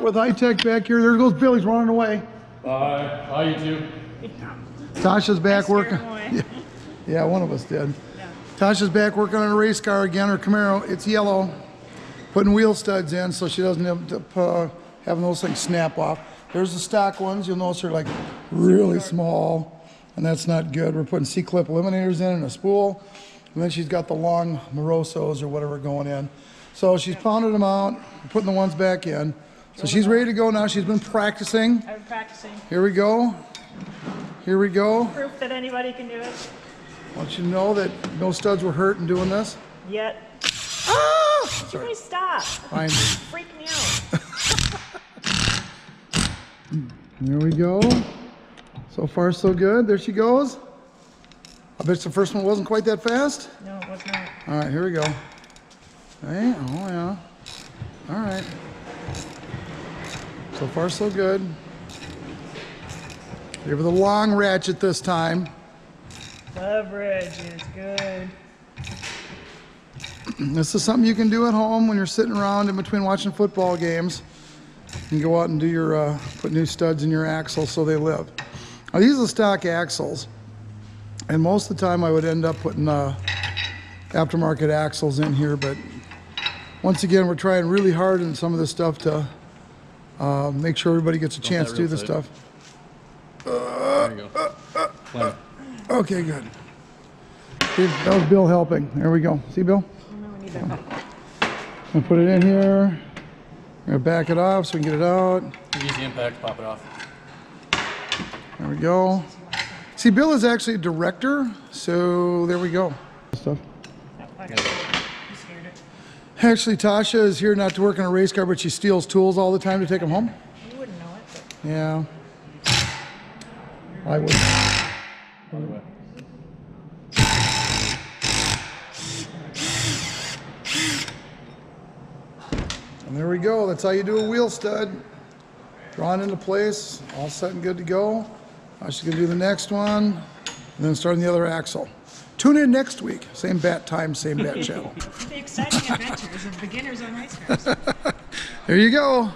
with High Tech back here. There goes Billy's running away. Bye. Bye, you two. Tasha's back working. Yeah, one of us did. Yeah. Tasha's back working on a race car again, her Camaro. It's yellow. Putting wheel studs in so she doesn't have to having those things snap off. There's the stock ones. You'll notice they're like really small, and that's not good. We're putting C-clip eliminators in and a spool. And then she's got the long Morosos or whatever going in. So she's pounding them out, putting the ones back in. So she's ready to go now. She's been practicing. I've been practicing. Here we go. Here we go. Proof that anybody can do it. I want you to know that no studs were hurt in doing this. Yet. Ah! Sorry. Please stop. Fine. Freak me out. There we go. So far, so good. There she goes. I bet the first one wasn't quite that fast. No, it was not. All right, here we go. Hey, oh yeah. All right. So far, so good. Give her the long ratchet this time. Leverage is good. This is something you can do at home when you're sitting around in between watching football games. You can go out and do your put new studs in your axles so they live. Now, these are stock axles, and most of the time I would end up putting aftermarket axles in here, but once again we're trying really hard in some of this stuff to make sure everybody gets a chance to do this stuff. There you go. Okay, good. See, that was Bill helping. There we go. See, Bill? No, we need that. I'm gonna put it in here. I'm gonna back it off so we can get it out. Easy impact, pop it off. There we go. See, Bill is actually a director, so there we go. Stuff. Actually, Tasha is here not to work on a race car, but she steals tools all the time to take them home. You wouldn't know it. But... Yeah. I would. And there we go. That's how you do a wheel stud. Drawn into place, all set and good to go. I should do the next one, and then starting the other axle. Tune in next week. Same bat time, same bat channel. The exciting adventures of beginners on race cars. There you go.